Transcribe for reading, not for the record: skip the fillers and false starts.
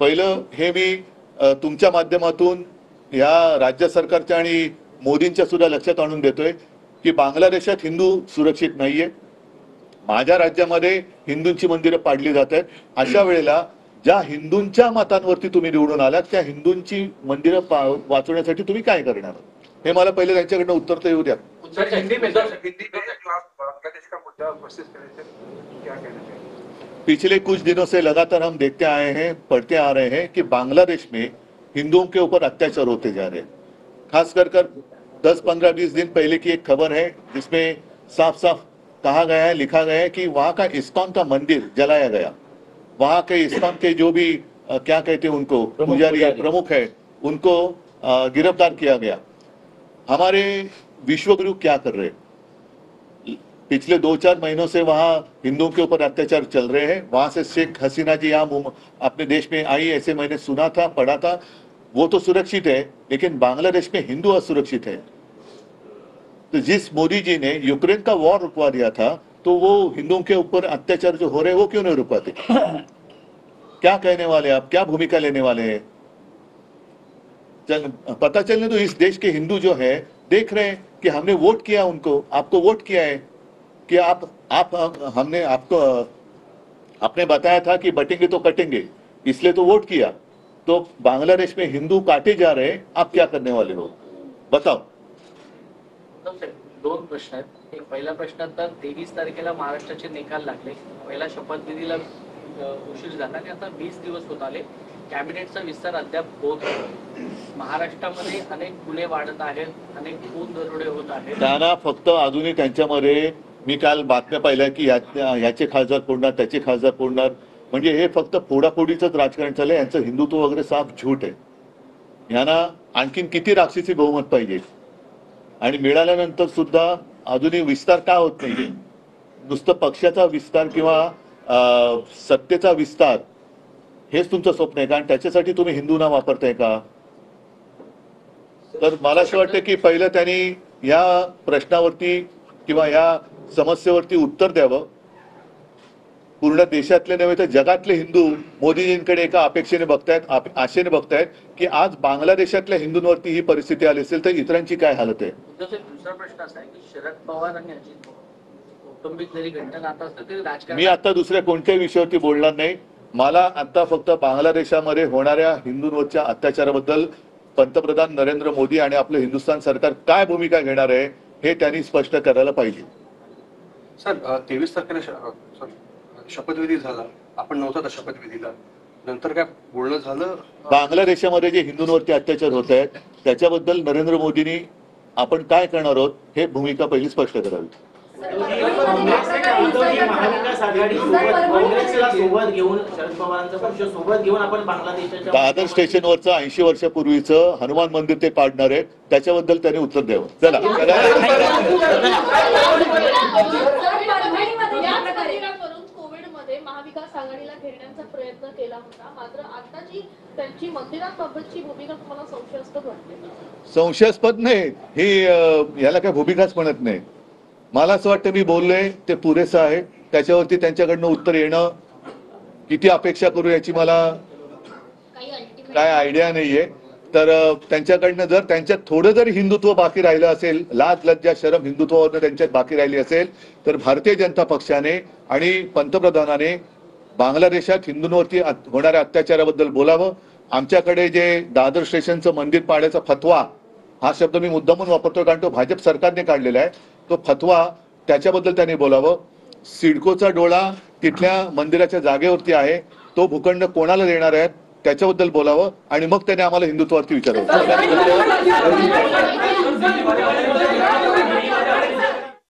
पहिलं हे मी तुमच्या माध्यमातून या राज्य सरकारच्या आणि मोदींच्या सुद्धा लक्षात आणून देतोय की बांगलादेशात हिंदू सुरक्षित नाहीये. माझ्या राज्यामध्ये हिंदूंची मंदिरं पाडली जात आहेत. अशा वेळेला ज्या हिंदूंच्या मतांवरती तुम्ही निवडून आलात त्या हिंदूंची मंदिरं वाचवण्यासाठी तुम्ही काय करणार, हे मला पहिले त्यांच्याकडनं उत्तर तर येऊ द्या. पिछले कुछ दिनों से लगातार हम देखते आए हैं, पढ़ते आ रहे हैं कि बांग्लादेश में हिंदुओं के ऊपर अत्याचार होते जा रहे हैं. खास कर 10, 15, 20 दिन पहले की एक खबर है जिसमें साफ साफ कहा गया है, लिखा गया है कि वहां का इस्कॉन का मंदिर जलाया गया. वहां के इस्कॉन के जो भी क्या कहते हैं उनको पुजारी प्रमुख है उनको गिरफ्तार किया गया. हमारे विश्वगुरु क्या कर रहे हैं? पिछले 2-4 महीनों से वहां हिंदुओं के ऊपर अत्याचार चल रहे हैं. वहां से शेख हसीना जी यहाँ अपने देश में आई, ऐसे मैंने सुना था, पढ़ा था. वो तो सुरक्षित है, लेकिन बांग्लादेश में हिंदू असुरक्षित है. तो जिस मोदी जी ने यूक्रेन का वॉर रुकवा दिया था, तो वो हिंदुओं के ऊपर अत्याचार जो हो रहे हैं वो क्यों नहीं रुकवाते? क्या कहने वाले आप, क्या भूमिका लेने वाले हैं? पता चलने तो इस देश के हिंदू जो है देख रहे हैं कि हमने वोट किया उनको, आपको वोट किया है कि हमने आपको आपने बताया था कि बटेंगे तो कटेंगे, इसलिए तो वोट किया. तो बांग्लादेश में हिंदू काटे जा रहे हैं, आप क्या करने वाले हो बताओ. दोन प्रश्न आहेत. एक पहिला प्रश्न तर 23 तारखेला महाराष्ट्राचे निकाल लागले. पहिला शपथविधीला उशीर झाला आणि आता 20 दिवस होत आले. कॅबिनेटचा विस्तार अद्याप होत नाही. महाराष्ट्रामध्ये अनेक गुन्हे वाढत आहेत, अनेक खून दरोडे होत आहेत. त्यांना फक्त अजूनही त्यांच्यामध्ये मी काल बातम्या पाहिल्या की याचे खासदार फोडणार, त्याचे खासदार फोडणार, म्हणजे हे फक्त फोडाफोडीचंच राजकारण चाललंय. यांचं हिंदुत्व वगैरे साफ झूट आहे. यांना आणखीन किती राक्षसी बहुमत पाहिजे आणि मिळाल्यानंतर सुद्धा अजूनही विस्तार का होत नाहीये? नुसतं पक्षाचा विस्तार किंवा सत्तेचा विस्तार हेच तुमचं स्वप्न आहे का? आणि त्याच्यासाठी तुम्ही हिंदूंना वापरताय का? तर मला असं वाटतं की पहिलं त्यांनी या प्रश्नावरती किंवा या समस्येवरती उत्तर द्यावं. पूर्ण देशातले नव्हे तर जगातले हिंदू मोदीजींकडे एका अपेक्षेने बघतायत, आशेने बघतायत की आज बांगलादेशातल्या हिंदूंवरती ही परिस्थिती आली असेल तर इतरांची काय हालत आहे. दुसरा प्रश्न असा आहे की शरद पवार आणि अजित पवार कौटुंबिक जरी घंटा नातं असतं तरी राजकारण. मी आता दुसऱ्या कोणत्याही विषयावरती बोलणार नाही. मला आता फक्त बांगलादेशामध्ये होणाऱ्या हिंदूंवरच्या अत्याचाराबद्दल पंतप्रधान नरेंद्र मोदी आणि आपलं हिंदुस्थान सरकार काय भूमिका घेणार आहे हे त्यांनी स्पष्ट करायला पाहिजे. सर 23 तारखेला शपथविधी झाला, आपण नव्हता शपथविधीला, नंतर काय बोलणं झालं? बांगलादेशामध्ये जे हिंदूंवरती अत्याचार होत आहेत त्याच्याबद्दल नरेंद्र मोदींनी आपण काय करणार आहोत हे भूमिका पहिली स्पष्ट करावी. दादर स्टेशनवरचं 80 वर्षापूर्वीचं हनुमान मंदिर ते पाडणार आहे, त्याच्याबद्दल त्यांनी उत्तर द्यावं. चला महाविकास आघाडीला घेण्याचा प्रयत्न केला होता, मात्र आता जी त्यांची मंदिराबाबतची भूमिका तुम्हाला संशयास्पद वाटते? संशयास्पद नाही, ही याला काय भूमिकाच म्हणत नाही. मला असं वाटतं मी बोललोय ते पुरेसं आहे. त्याच्यावरती त्यांच्याकडनं उत्तर येणं किती अपेक्षा करू याची मला काय आयडिया नाहीये. तर त्यांच्याकडनं जर त्यांच्यात थोडं जरी हिंदुत्व बाकी राहिलं असेल, लाज लज्जा शरम हिंदुत्वावरनं त्यांच्यात बाकी राहिली असेल तर भारतीय जनता पक्षाने आणि पंतप्रधानाने बांगलादेशात हिंदूंवरती होणाऱ्या अत्याचाराबद्दल बोलावं. आमच्याकडे जे दादर स्टेशनचं मंदिर पाडायचा फतवा, हा शब्द मी मुद्दामून वापरतो कारण तो भाजप सरकारने काढलेला आहे, तो फतवा त्याच्याबद्दल त्यांनी बोलावं. सिडकोचा डोळा तिथल्या मंदिराच्या जागेवरती आहे, तो भूखंड कोणाला देणार आहेत त्याच्याबद्दल बोलावं आणि मग त्याने आम्हाला हिंदुत्वावरती विचारावं.